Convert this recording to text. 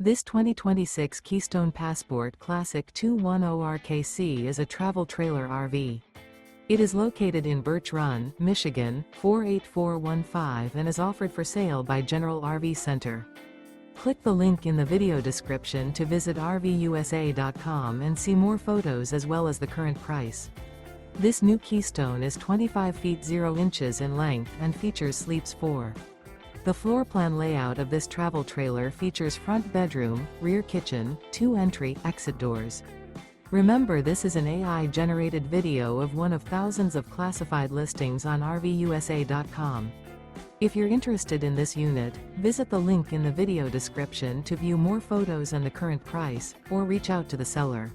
This 2026 Keystone Passport Classic 210RKC is a travel trailer RV. It is located in Birch Run, Michigan, 48415 and is offered for sale by General RV Center. Click the link in the video description to visit RVUSA.com and see more photos as well as the current price. This new Keystone is 25 feet 0 inches in length and features sleeps 4. The floor plan layout of this travel trailer features front bedroom, rear kitchen, 2 entry/exit doors. Remember, this is an AI-generated video of one of thousands of classified listings on RVUSA.com. If you're interested in this unit, visit the link in the video description to view more photos and the current price, or reach out to the seller.